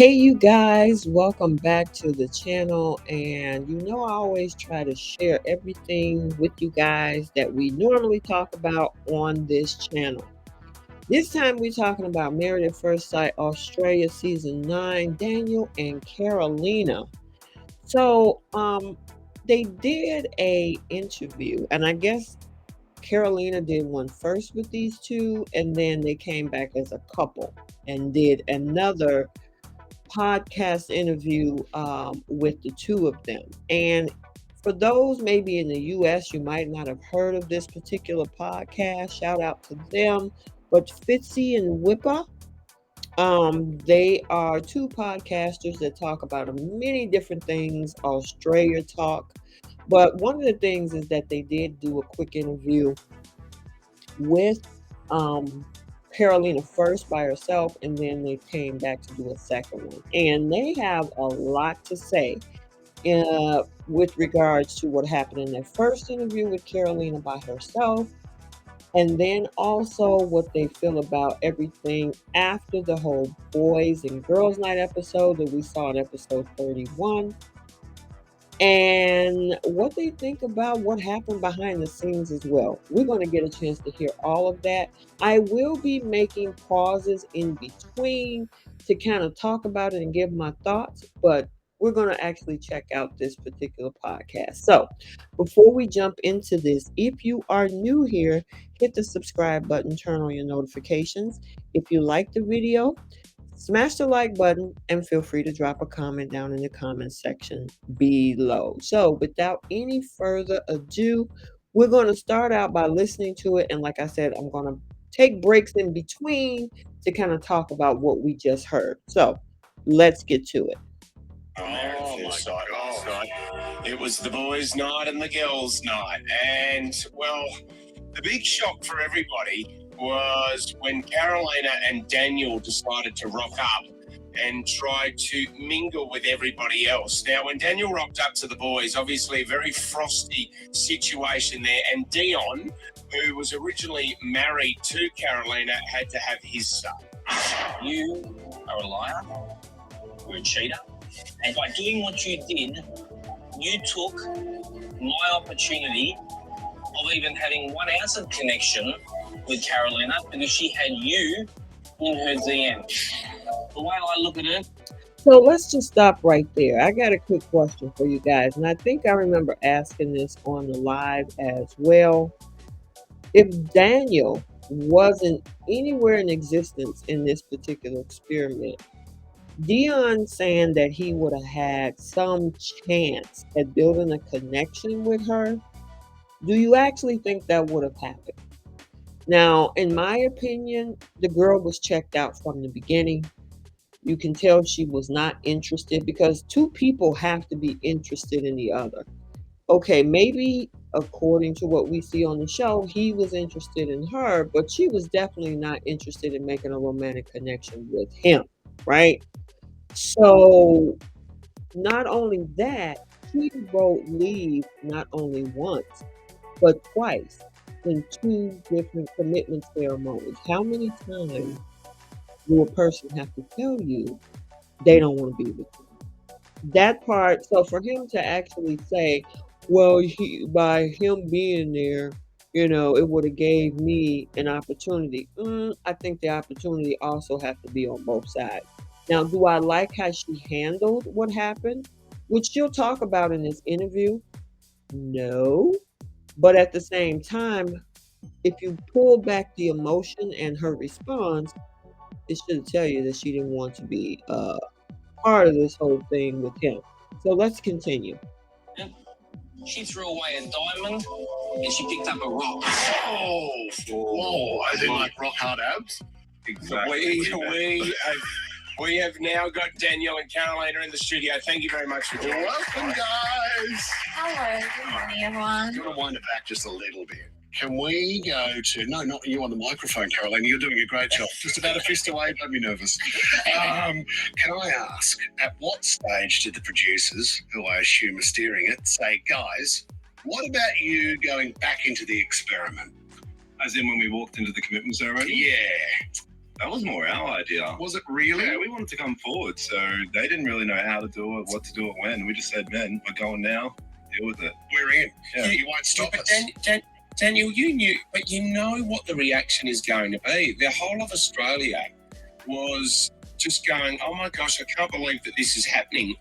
Hey, you guys, welcome back to the channel. And I always try to share everything with you guys that we normally talk about on this channel. This time, we're talking about Married at First Sight Australia Season 9, Daniel and Carolina. So, they did a interview, and I guess Carolina did one first with these two, and then they came back as a couple and did another podcast interview with the two of them. And for those maybe in the US, you might not have heard of this particular podcast. Shout out to them. But Fitzy and Wippa, they are two podcasters that talk about many different things, Australia talk. But one of the things is that they did do a quick interview with um, Carolina first by herself, and then they came back to do a second one. And they have a lot to say with regards to what happened in their first interview with Carolina by herself, and then also what they feel about everything after the whole Boys and Girls Night episode that we saw in episode 31, and what they think about what happened behind the scenes as well. We're going to get a chance to hear all of that. I will be making pauses in between to kind of talk about it and give my thoughts, but we're going to actually check out this particular podcast. So, before we jump into this, if you are new here, hit the subscribe button, turn on your notifications. If you like the video, smash the like button and feel free to drop a comment down in the comment section below. So, without any further ado, we're going to start out by listening to it. And like I said, I'm going to take breaks in between to kind of talk about what we just heard. So, let's get to it. Oh my God. It was the boys' night and the girls' night. And, well, the big shock for everybody was when Carolina and Daniel decided to rock up and try to mingle with everybody else. Now, when Daniel rocked up to the boys, obviously a very frosty situation there. And Dion, who was originally married to Carolina, had to have his say. You are a liar. You're a cheater. And by doing what you did, you took my opportunity of even having 1 ounce of connection with Carolina because she had you in her DM. The way I look at it. So let's just stop right there. I got a quick question for you guys, and I think I remember asking this on the live as well. If Daniel wasn't anywhere in existence in this particular experiment, Dion saying that he would have had some chance at building a connection with her, do you actually think that would have happened? Now, in my opinion, the girl was checked out from the beginning. You can tell she was not interested because two people have to be interested in the other. Okay, maybe according to what we see on the show, he was interested in her, but she was definitely not interested in making a romantic connection with him, right? So, not only that, he wrote leave not only once, but twice in two different commitment ceremonies. How many times will a person have to tell you they don't want to be with you? That part, so for him to actually say, well, by him being there, it would have gave me an opportunity. I think the opportunity also has to be on both sides. Now, do I like how she handled what happened, which she'll talk about in this interview? No. But at the same time, if you pull back the emotion and her response, it should tell you that she didn't want to be part of this whole thing with him. So let's continue. She threw away a diamond and she picked up a rock. Oh, whoa. As in like rock hard abs? Exactly. We have now got Daniel and Carolina in the studio. Thank you very much for joining us. Welcome, guys. Hello, good morning, everyone. You want to wind it back just a little bit? Can we go to... No, not you on the microphone, Carolina. You're doing a great job. Just about a fist away. Don't be nervous. Can I ask, at what stage did the producers, who I assume are steering it, say, guys, what about you going back into the experiment? As in when we walked into the commitment ceremony? Yeah. That was more our idea. Was it really? Yeah, we wanted to come forward, so they didn't really know how to do it, what to do it when. We just said, man, we're going now. Deal with it. We're in. Yeah. You won't stop But us. Daniel, you knew, but you know what the reaction is going to be. The whole of Australia was just going, oh my gosh, I can't believe that this is happening.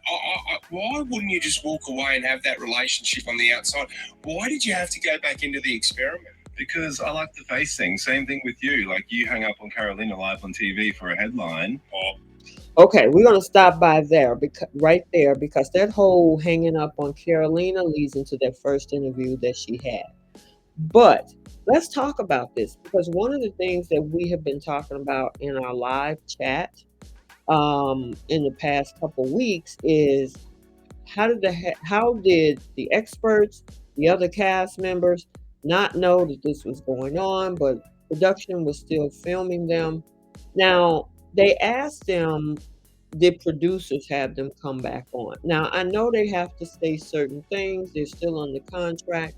Why wouldn't you just walk away and have that relationship on the outside? Why did you have to go back into the experiment? Because I like to face things. Same thing with you. Like, you hung up on Carolina live on TV for a headline. Okay, we're gonna stop by there right there because that whole hanging up on Carolina leads into that first interview that she had. But let's talk about this because one of the things that we have been talking about in our live chat in the past couple weeks is how did the experts, the other cast members, not know that this was going on, but production was still filming them. Now they asked them, did producers have them come back on? Now I know they have to say certain things; they're still under contract.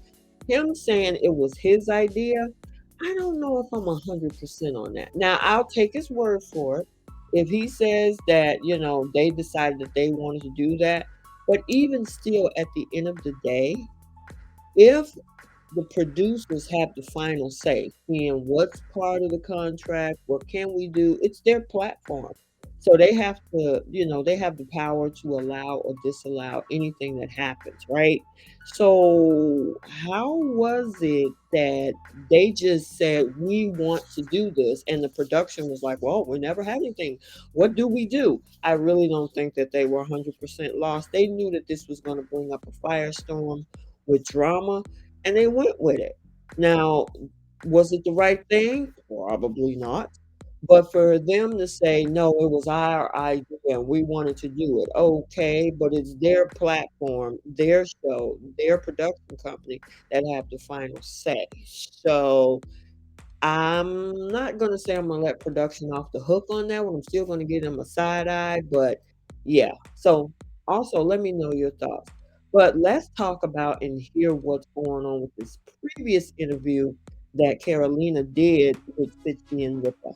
Him saying it was his idea, I don't know if I'm 100% on that. Now I'll take his word for it. If he says that, they decided that they wanted to do that, but even still, at the end of the day, if the producers have the final say in what's part of the contract, what can we do, it's their platform. So they have to, they have the power to allow or disallow anything that happens, right? So how was it that they just said, we want to do this? And the production was like, well, we never had anything. What do we do? I really don't think that they were 100% lost. They knew that this was going to bring up a firestorm with drama, and they went with it. Now, was it the right thing? Probably not. But for them to say, no, it was our idea and we wanted to do it, okay, but it's their platform, their show, their production company that have the final say. So I'm not gonna say I'm gonna let production off the hook on that one. I'm still gonna give them a side eye, but yeah. So also let me know your thoughts. But let's talk about and hear what's going on with this previous interview that Carolina did with Fitzy and Wippa.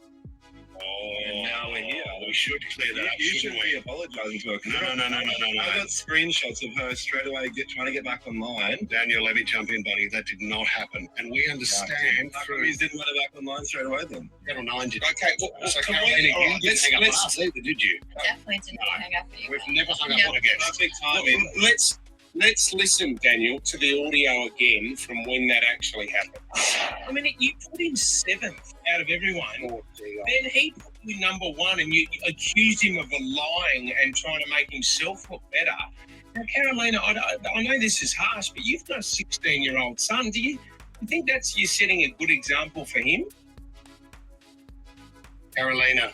And now we're here. We should clear that up, You should shouldn't be we? apologising to her. No. I got screenshots of her straight away trying to get back online. Daniel, let me jump in, buddy. That did not happen. And we understand through You didn't let her back online straight away then. Channel 9 did. Okay, well, So can Carolina, we, all you right, didn't hang up on let's, us either, did you? Definitely didn't hang up for you. We've never hung up Yeah. on a guest. That's big timing. let's listen, Daniel, to the audio again from when that actually happened. I mean, you put him 7th out of everyone. Then he put you number 1, and you accused him of lying and trying to make himself look better. Now, Carolina, I know this is harsh, but you've got a 16-year-old son. Do you think that's you setting a good example for him? Carolina.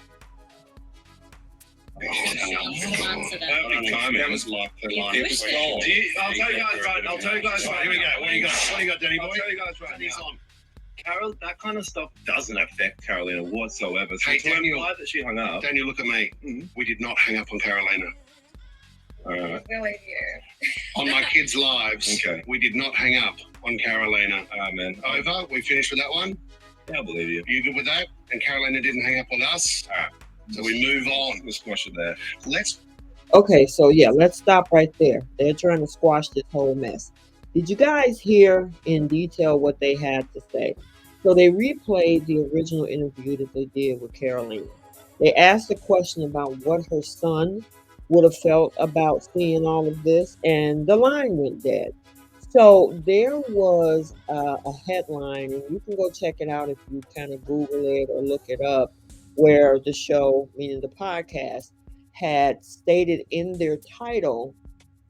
Perfect timing. That was like the line. It was gold. I'll tell you guys right. Here we go. What do you got, Danny boy? I'll tell you guys right Danny's now. on. Carol, that kind of stuff doesn't affect Carolina whatsoever. So Hey, to Daniel. imply that she hung up. Daniel, look at me. We did not hang up on Carolina. Alright. Really here. On my kids' lives, Okay. we did not hang up on Carolina. Man. Over. We finished with that one. I believe you. You good with that? And Carolina didn't hang up on us. So we move on. We'll squash it there. Let's. Okay, so yeah, let's stop right there. They're trying to squash this whole mess. Did you guys hear in detail what they had to say? So they replayed the original interview that they did with Carolina. They asked a question about what her son would have felt about seeing all of this, and the line went dead. So there was a headline, and you can go check it out if you kind of Google it or look it up, where the show, meaning the podcast, had stated in their title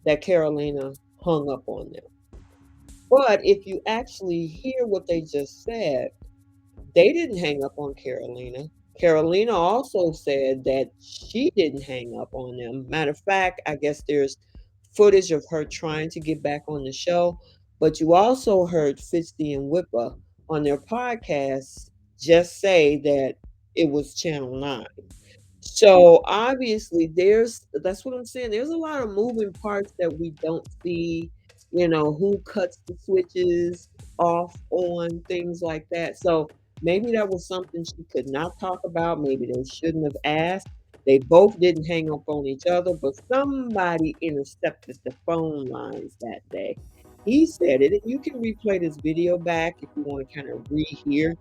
that Carolina hung up on them. But if you actually hear what they just said, they didn't hang up on Carolina. Carolina also said that she didn't hang up on them. Matter of fact, I guess there's footage of her trying to get back on the show. But you also heard Fitzy and Wippa on their podcast just say that it was Channel 9. So obviously that's what I'm saying. There's a lot of moving parts that we don't see, who cuts the switches off on things like that. So Maybe that was something she could not talk about. Maybe they shouldn't have asked. They both didn't hang up on each other, but somebody intercepted the phone lines that day. He said it. You can replay this video back if you want to kind of rehear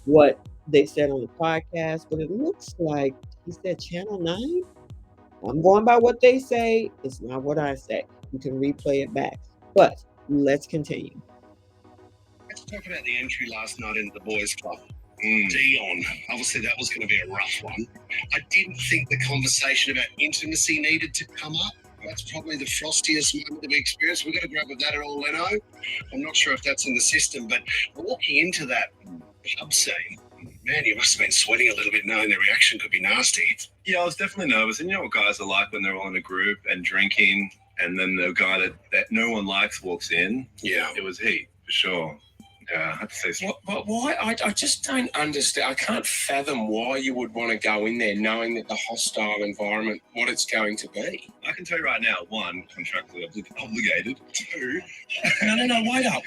what they said on the podcast, but it looks like he said Channel 9. I'm going by what they say. It's not what I say. You can replay it back. But let's continue. Let's talk about the entry last night into the boys' club. Dion, obviously that was going to be a rough one. I didn't think the conversation about intimacy needed to come up. That's probably the frostiest moment that we experienced. We've got to grab with that at all, Leno. I'm not sure if that's in the system, but walking into that pub scene, man, you must have been sweating a little bit knowing the reaction could be nasty. Yeah, I was definitely nervous. And you know what guys are like when they're all in a group and drinking, and then the guy that no one likes walks in? Yeah. It was he, for sure. Yeah, I have to say something. But why? I just don't understand. I can't fathom why you would want to go in there knowing that the hostile environment, what it's going to be. I can tell you right now, one, contractually obligated. Two, No, wait up.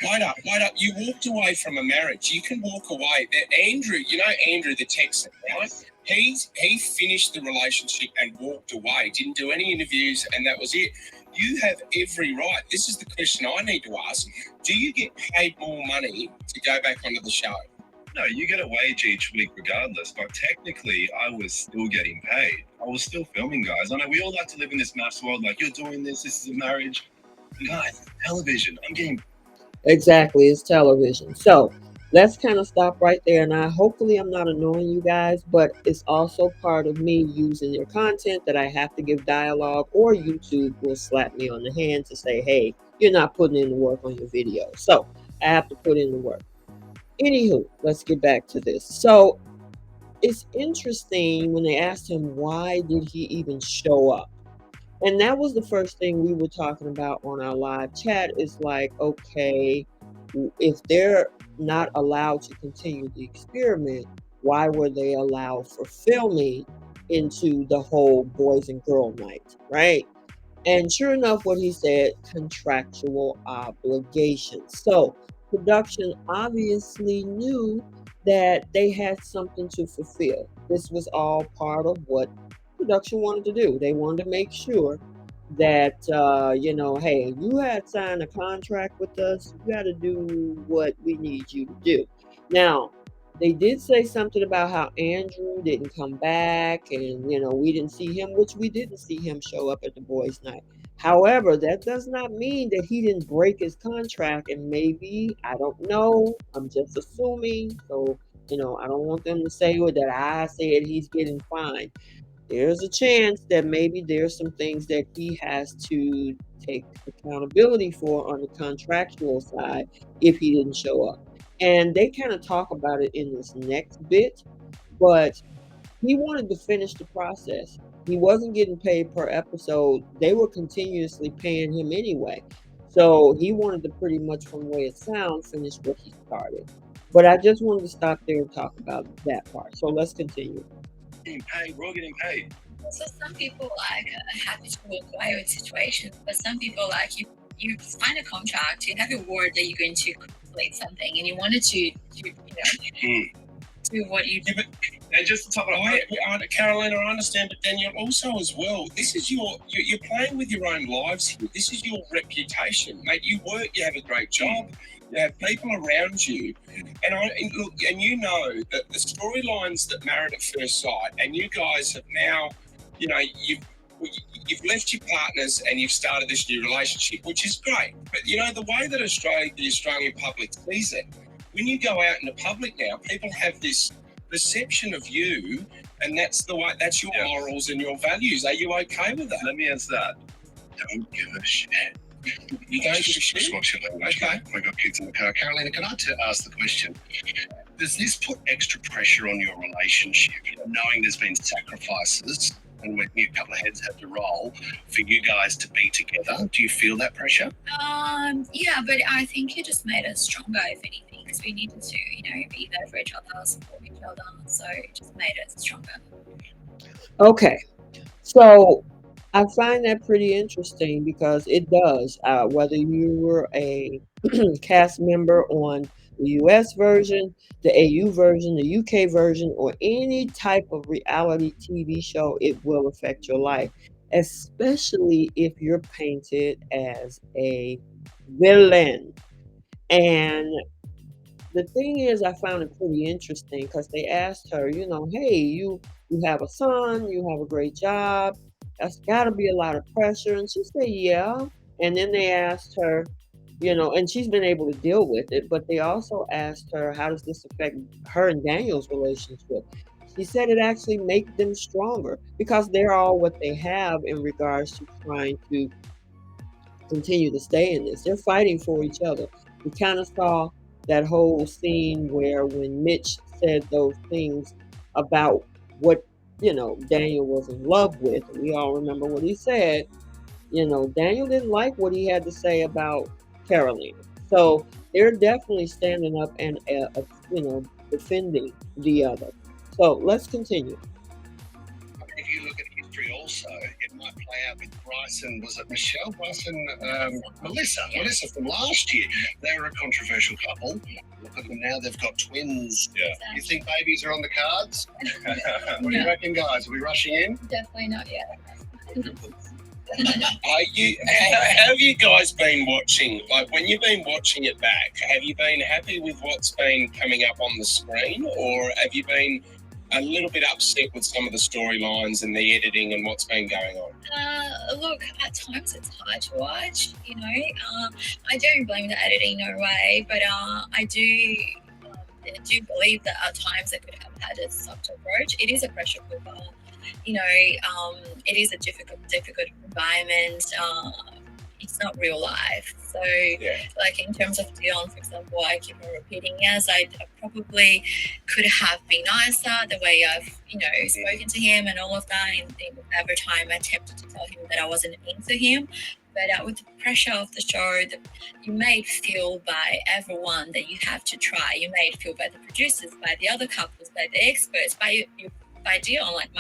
You walked away from a marriage. You can walk away. Andrew, you know Andrew the Texan, right? He finished the relationship and walked away. Didn't do any interviews, and that was it. You have every right. This is the question I need to ask. Do you get paid more money to go back onto the show? no, you get a wage each week regardless, but technically I was still getting paid. I was still filming, guys. I know we all like to live in this mass world, like you're doing this is a marriage. Guys, television, I'm getting... Exactly, it's television. So let's kind of stop right there. And hopefully I'm not annoying you guys, but it's also part of me using your content that I have to give dialogue, or YouTube will slap me on the hand to say, hey, you're not putting in the work on your video. So I have to put in the work. Anywho, let's get back to this. So it's interesting when they asked him why did he even show up. And that was the first thing we were talking about on our live chat, is like, okay, if they're not allowed to continue the experiment, why were they allowed for filming into the whole boys and girl night, right? And sure enough, what he said, contractual obligations. So production obviously knew that they had something to fulfill. This was all part of what production wanted to do. They wanted to make sure that, hey, you had signed a contract with us. You got to do what we need you to do. Now, they did say something about how Andrew didn't come back, and we didn't see him, which we didn't see him show up at the boys' night. However, that does not mean that he didn't break his contract, and maybe, I don't know, I'm just assuming. So, I don't want them to say that I said he's getting fined. There's a chance that maybe there's some things that he has to take accountability for on the contractual side if he didn't show up. And they kind of talk about it in this next bit, but he wanted to finish the process. He wasn't getting paid per episode. They were continuously paying him anyway. So he wanted to pretty much, from the way it sounds, finish what he started. But I just wanted to stop there and talk about that part. So let's continue. Getting paid, we're all getting paid. So some people are happy to walk away with situations, but some people you sign a contract, you have your word that you're going to complete something, and you wanted to do what you do. And just to top it off, Carolina, I understand, but Daniel also as well. This is you're playing with your own lives here. This is your reputation, mate. You work, you have a great job, you have people around you, and you know that the storylines that Married at First Sight, and you guys have now, you've left your partners and you've started this new relationship, which is great. But the way that the Australian public sees it, when you go out in the public now, people have this perception of you, and that's your morals and your values. Are you okay with that? let me answer that. Don't give a shit. You don't give a shit? Just watch your language. Okay. I got kids in the car. Carolina, can I ask the question? Does this put extra pressure on your relationship, knowing there's been sacrifices and when a couple of heads had to roll for you guys to be together? Do you feel that pressure? Yeah, but I think it just made us stronger, if anything, because we needed to, be there for each other, support each other. So it just made us stronger. Okay. So I find that pretty interesting because it does. Whether you were a cast member on the US version, the AU version, the UK version, or any type of reality TV show, it will affect your life, especially if you're painted as a villain. And the thing is, I found it pretty interesting because they asked her, hey, you have a son, you have a great job. That's got to be a lot of pressure. And she said, yeah. And then they asked her, and she's been able to deal with it. But they also asked her, how does this affect her and Daniel's relationship? She said it actually makes them stronger because they're all what they have in regards to trying to continue to stay in this. They're fighting for each other. We kind of saw that whole scene where when Mitch said those things about what, Daniel was in love with. We all remember what he said. Daniel didn't like what he had to say about Carolina. So they're definitely standing up and, defending the other. So let's continue. If you look at history also, it might play out with Bryson, was it Michelle? Bryson, Melissa from last year. They were a controversial couple. Look at them now, they've got twins. Yeah. You think babies are on the cards? What do you reckon, guys? Are we rushing in? Definitely not yet. Have you guys been watching, like when you've been watching it back, have you been happy with what's been coming up on the screen, or have you been a little bit upset with some of the storylines and the editing and what's been going on? Look, at times it's hard to watch, I don't blame the editing, no way, but I do believe that at times it could have had a softer approach. It is a pressure cooker, it is a difficult environment. It's not real life. So, like in terms of Dion, for example, I keep on repeating, yes, I probably could have been nicer the way I've, spoken to him and all of that. And every time I attempted to tell him that I wasn't into him. But with the pressure of the show, you made feel by everyone that you have to try. You made feel by the producers, by the other couples, by the experts, by Dion, like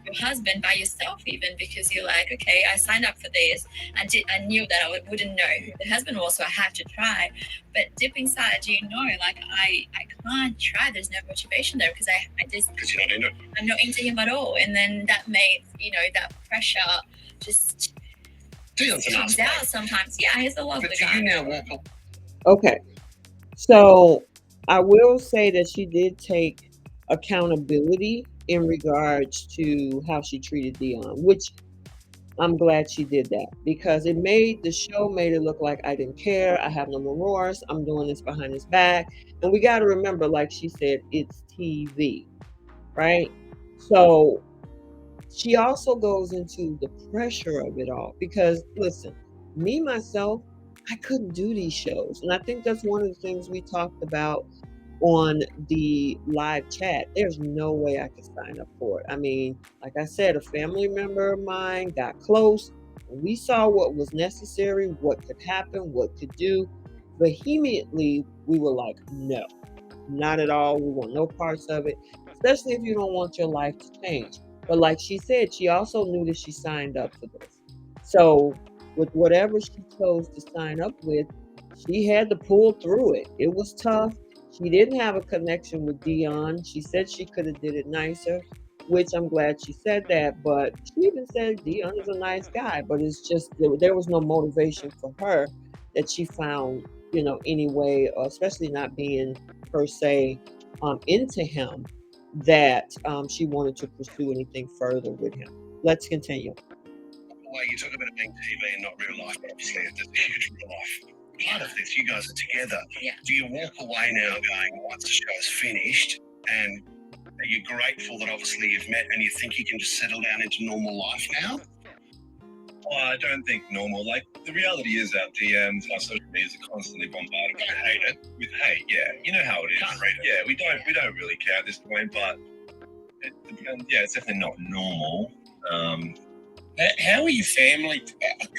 your husband, by yourself even, because you're like, okay, I signed up for this. I knew that I wouldn't know who the husband was, so I have to try. But deep inside, like I can't try. There's no motivation there because because you're not into it. I'm not into him at all. And then that made that pressure just comes out sometimes. Yeah, he's a lovely guy. You now walk up. Okay. So I will say that she did take accountability in regards to how she treated Dion, which I'm glad she did that because the show made it look like I didn't care. I have no remorse. I'm doing this behind his back. And we got to remember, like she said, it's TV, right? So she also goes into the pressure of it all because listen, me, myself, I couldn't do these shows. And I think that's one of the things we talked about on the live chat. There's no way I could sign up for it. I mean, like I said, a family member of mine got close. And we saw what was necessary, what could happen, what could do. Vehemently, we were like, no, not at all. We want no parts of it, especially if you don't want your life to change. But like she said, she also knew that she signed up for this. So with whatever she chose to sign up with, she had to pull through it. It was tough. She didn't have a connection with Dion. She said she could have did it nicer, which I'm glad she said that. But she even said Dion is a nice guy, but it's just there was no motivation for her that she found, anyway, especially not being per se into him, that she wanted to pursue anything further with him. Let's continue. Well, you talk about it being TV and not real life, but obviously there's a huge real life part of this. You guys are together. Yeah. Do you walk away now going, once the show's finished, and are you grateful that obviously you've met and you think you can just settle down into normal life now? Well, I don't think normal. Like, the reality is our DMs, our social medias are constantly bombarded with hate. With hate, yeah. You know how it is. Can't read it. Yeah, we don't really care at this point, but it's definitely not normal. How are your family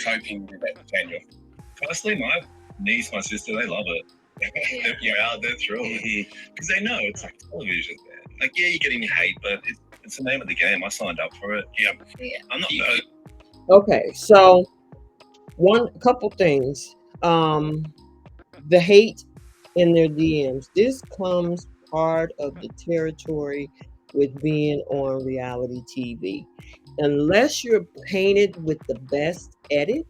coping with that, Daniel? Personally, my niece, my sister, they love it. They're proud, they're thrilled. Because they know it's like television, man. Like, yeah, you're getting hate, but it's the name of the game. I signed up for it. Yeah. I'm not... Okay, so couple things. The hate in their DMs. This comes part of the territory with being on reality TV. Unless you're painted with the best edit,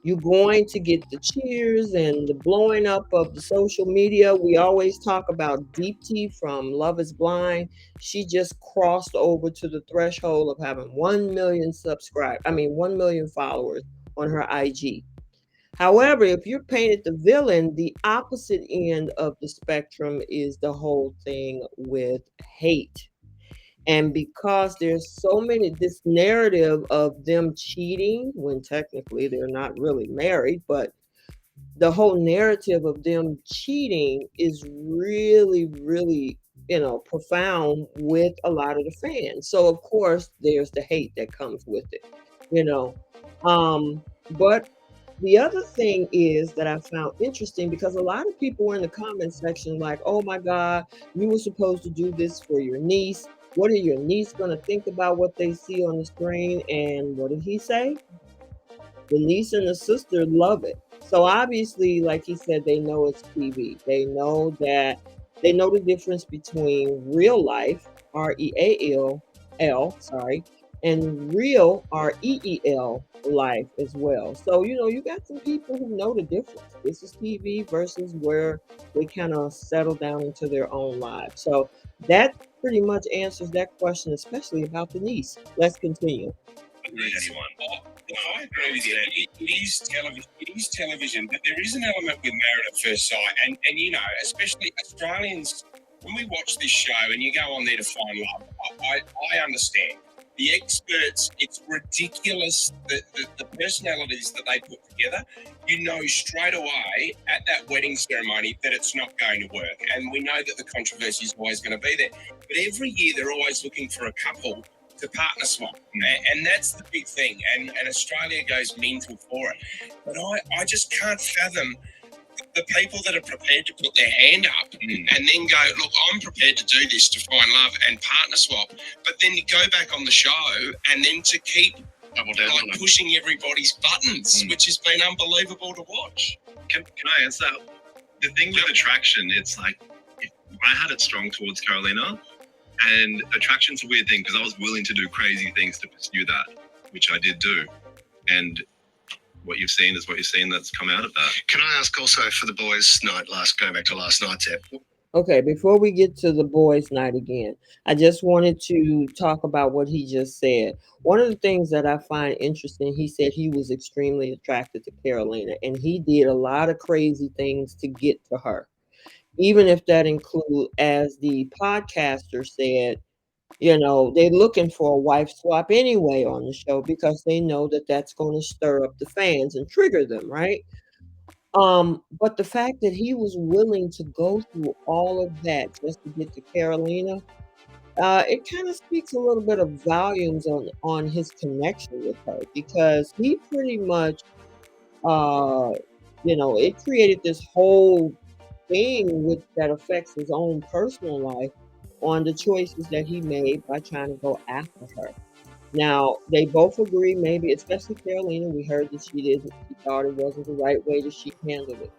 you're going to get the cheers and the blowing up of the social media. We always talk about Deepti from Love is Blind. She just crossed over to the threshold of having 1 million 1 million followers on her IG. However, if you're painted the villain, the opposite end of the spectrum is the whole thing with hate. And because there's so many, this narrative of them cheating when technically they're not really married, but the whole narrative of them cheating is really, really, profound with a lot of the fans. So of course there's the hate that comes with it, you know. But the other thing is that I found interesting because a lot of people were in the comment section like, oh my God, you were supposed to do this for your niece. What are your niece going to think about what they see on the screen? And what did he say? The niece and the sister love it. So obviously, like he said, they know it's TV. They know the difference between real life, REAL, sorry, and real REEL life as well. So, you got some people who know the difference. This is TV versus where they kind of settle down into their own lives. So that pretty much answers that question, especially about the niece. Let's continue. I agree with you. It is television. It is television, but there is an element with Married at First Sight, and especially Australians. When we watch this show, and you go on there to find love, I understand the experts. It's ridiculous the personalities that they put together. You know straight away at that wedding ceremony that it's not going to work, and we know that the controversy is always going to be there. But every year they're always looking for a couple to partner swap, and that's the big thing, and Australia goes mental for it. But I just can't fathom the people that are prepared to put their hand up and then go, look, I'm prepared to do this to find love and partner swap, but then to go back on the show and then to keep pushing everybody's buttons, which has been unbelievable to watch. Can I answer that? The thing with attraction, it's like, I had it strong towards Carolina. And attraction's a weird thing because I was willing to do crazy things to pursue that, which I did do. And what you've seen is what you've seen that's come out of that. Can I ask also for the boys' night, going back to last night's ep? Okay, before we get to the boys' night again, I just wanted to talk about what he just said. One of the things that I find interesting, he said he was extremely attracted to Carolina, and he did a lot of crazy things to get to her. Even if that include, as the podcaster said, they're looking for a wife swap anyway on the show because they know that that's going to stir up the fans and trigger them, right? But the fact that he was willing to go through all of that just to get to Carolina, it kind of speaks a little bit of volumes on his connection with her because he pretty much, it created this whole thing that affects his own personal life on the choices that he made by trying to go after her. Now, they both agree, maybe, especially Carolina, we heard that she thought it wasn't the right way that she handled it.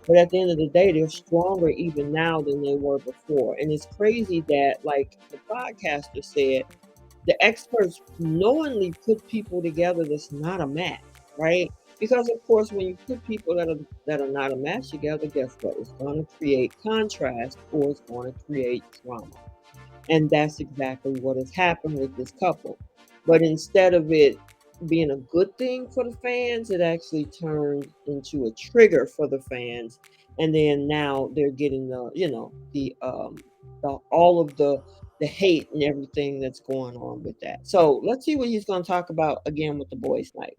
But at the end of the day, they're stronger even now than they were before. And it's crazy that, like the podcaster said, the experts knowingly put people together that's not a match, right? Because of course, when you put people that are not a match together, guess what? It's going to create contrast or it's going to create drama. And that's exactly what has happened with this couple. But instead of it being a good thing for the fans, it actually turned into a trigger for the fans. And then now they're getting all of the hate and everything that's going on with that. So let's see what he's going to talk about again with the boys' night.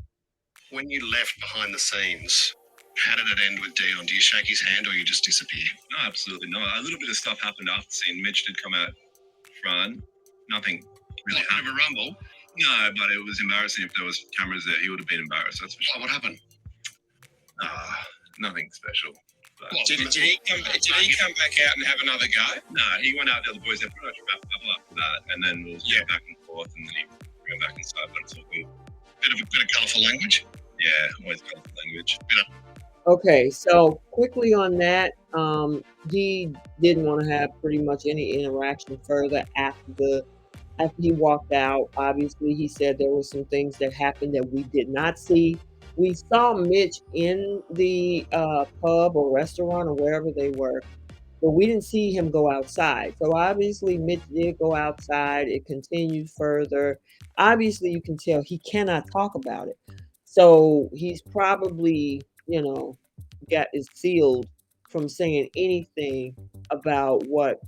When you left behind the scenes, how did it end with Dion? Do you shake his hand or you just disappear? No, absolutely not. A little bit of stuff happened after the scene. Mitch did come out front. Nothing really happened. Of a rumble? No, but it was embarrassing. If there was cameras there, he would have been embarrassed. That's for sure. Oh, what happened? Nothing special. Did he come back out and have another go? No, he went out. The other boys, they pretty much wrapped up after that, and then we'll get back and forth, and then he went back inside. But it's all good. Bit of colourful language. Yeah, always colourful language. Okay, so quickly on that, He didn't want to have pretty much any interaction further after he walked out. Obviously, he said there were some things that happened that we did not see. We saw Mitch in the pub or restaurant or wherever they were, but we didn't see him go outside. So obviously, Mitch did go outside. It continued further. Obviously, you can tell he cannot talk about it. So he's probably, got is sealed from saying anything about what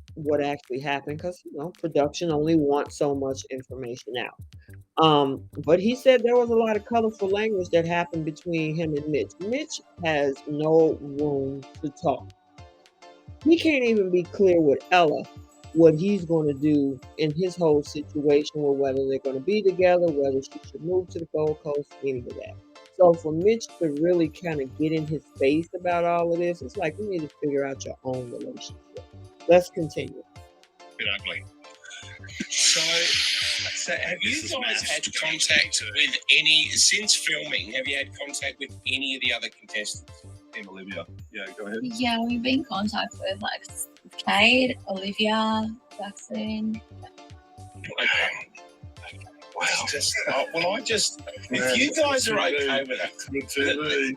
actually happened because production only wants so much information out. But he said there was a lot of colorful language that happened between him and Mitch. Mitch has no room to talk. He can't even be clear with Ella what he's going to do in his whole situation, or whether they're going to be together, whether she should move to the Gold Coast, any of that. So for Mitch to really kind of get in his face about all of this, it's like you need to figure out your own relationship. Let's continue. Bit ugly. So have you guys had contact with any, since filming, have you had contact with any of the other contestants? Team Olivia. Yeah, go ahead. Yeah, we've been in contact with like Kate, Olivia, Jackson. Okay. Well, if you guys are okay with that,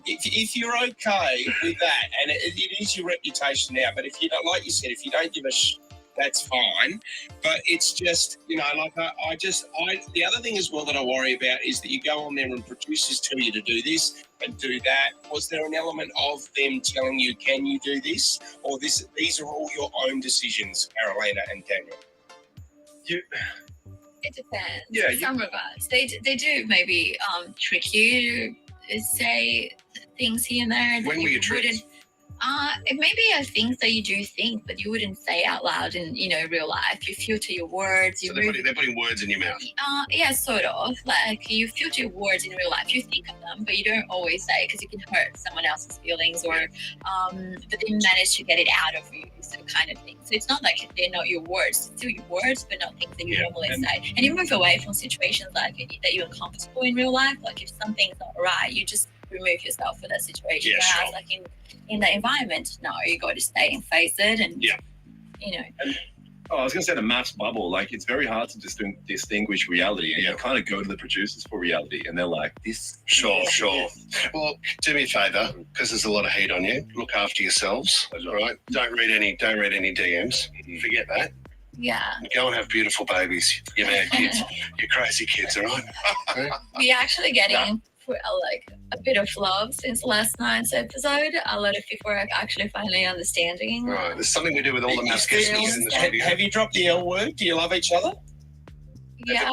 if you're okay with that, and it is your reputation now, but if you don't, like you said, if you don't give a that's fine. But it's just, the other thing as well that I worry about is that you go on there and producers tell you to do this and do that. Was there an element of them telling you, can you do this? Or these are all your own decisions, Carolina and Daniel? It depends. Yeah, in some regards, they do maybe trick you to say things here and there. When were you tricked? It may be things that you do think, but you wouldn't say out loud in real life. You filter your words. So they're putting words in your mouth. Yeah, sort of. Like you filter your words in real life. You think of them, but you don't always say because you can hurt someone else's feelings, or but they manage to get it out of you, sort of kind of thing. So it's not like they're not your words. It's still your words, but not things that you normally say. And you move away from situations like that you're uncomfortable in real life. Like if something's not right, you just remove yourself for that situation. Yeah, Whereas sure. like in the environment, no, you got to stay and face it, and I was going to say the maths bubble. Like it's very hard to distinguish reality, and you kind of go to the producers for reality, and they're like, "This." Sure. Well, do me a favour, because there's a lot of heat on you. Look after yourselves, all right? Don't read any DMs. Forget that. yeah. Go and have beautiful babies. You mad kids. You crazy kids, all right? We're actually getting like a bit of love since last night's episode. A lot of people are actually finally understanding. Right. There's something we do with all the mascots in the studio. Have you dropped the L word? Do you love each other? Yeah.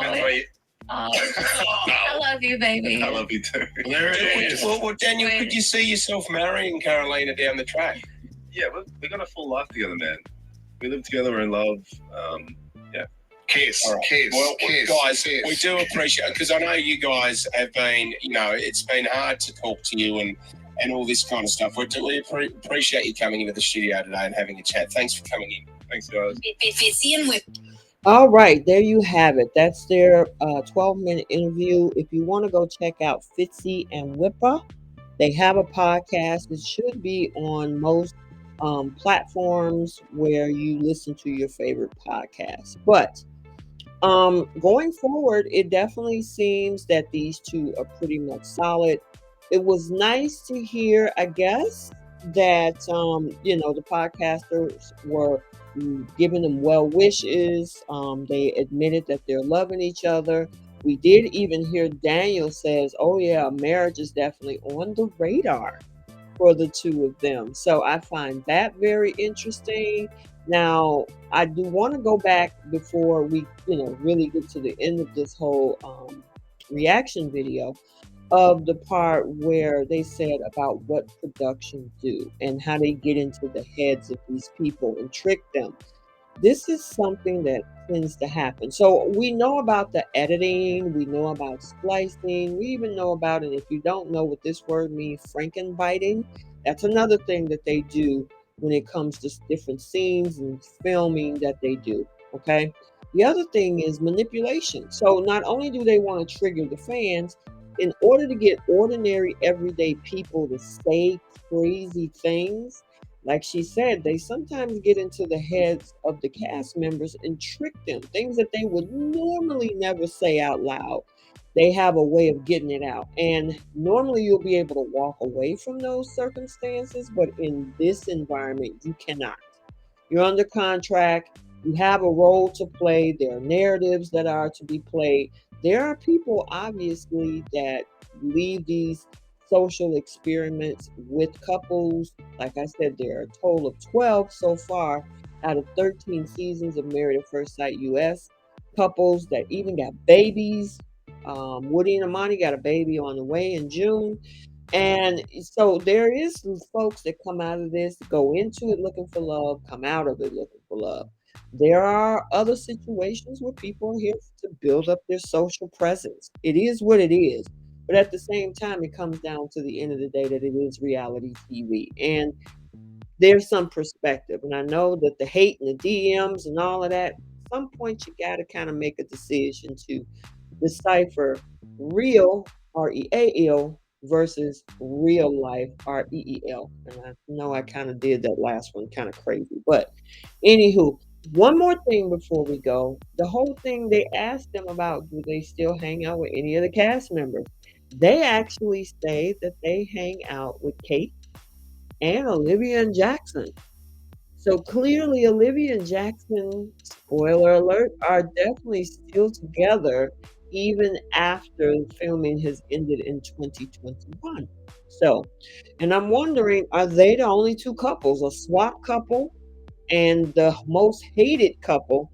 I love you, baby. I love you too. There it is. Well, Daniel, could you see yourself marrying Carolina down the track? Yeah, we got a full life together, man. We live together. We're in love. Kiss, right. kiss, well, kiss, guys, kiss. we do appreciate it, because I know you guys have been, it's been hard to talk to you and all this kind of stuff. We appreciate you coming into the studio today and having a chat. Thanks for coming in. Thanks, guys. Fitzy and Wippa. All right, there you have it. That's their 12-minute interview. If you want to go check out Fitzy and Wippa, they have a podcast. It should be on most platforms where you listen to your favorite podcasts. But going forward, it definitely seems that these two are pretty much solid. It was nice to hear, I guess, that the podcasters were giving them well wishes. They admitted that they're loving each other. We did even hear Daniel says, "Oh yeah, marriage is definitely on the radar for the two of them." So I find that very interesting. Now, I do want to go back before we, really get to the end of this whole reaction video, of the part where they said about what production do and how they get into the heads of these people and trick them. This is something that tends to happen. So we know about the editing, we know about splicing, we even know about, and if you don't know what this word means, frankenbiting, that's another thing that they do when it comes to different scenes and filming that they do. Okay. The other thing is manipulation. So not only do they want to trigger the fans, in order to get ordinary everyday people to say crazy things, Like she said, they sometimes get into the heads of the cast members and trick them. Things that they would normally never say out loud. They have a way of getting it out. And normally you'll be able to walk away from those circumstances, but in this environment, you cannot. You're under contract. You have a role to play. There are narratives that are to be played. There are people, obviously, that leave these social experiments with couples. Like I said, there are a total of 12 so far out of 13 seasons of Married at First Sight US. Couples that even got babies. Woody and Amani got a baby on the way in June. And so there is some folks that come out of this, go into it looking for love, come out of it looking for love. There are other situations where people are here to build up their social presence. It is what it is. But at the same time, it comes down to the end of the day that it is reality TV. And there's some perspective. And I know that the hate and the DMs and all of that, at some point you got to kind of make a decision to decipher real, REAL, versus real life, REEL. And I know I kind of did that last one kind of crazy. But anywho, one more thing before we go. The whole thing they asked them about, do they still hang out with any of the cast members? They actually say that they hang out with Kate and Olivia and Jackson. So clearly, Olivia and Jackson, spoiler alert, are definitely still together even after filming has ended in 2021. So, and I'm wondering, are they the only two couples, a swap couple and the most hated couple?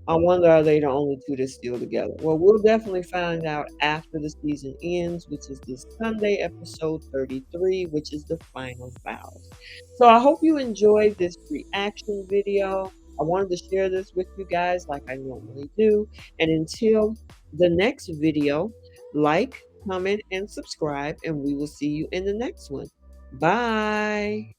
I wonder, are they the only two that's still together? Well, we'll definitely find out after the season ends, which is this Sunday, episode 33, which is the final vows. So I hope you enjoyed this reaction video. I wanted to share this with you guys like I normally do. And until the next video, like, comment, and subscribe, and we will see you in the next one. Bye.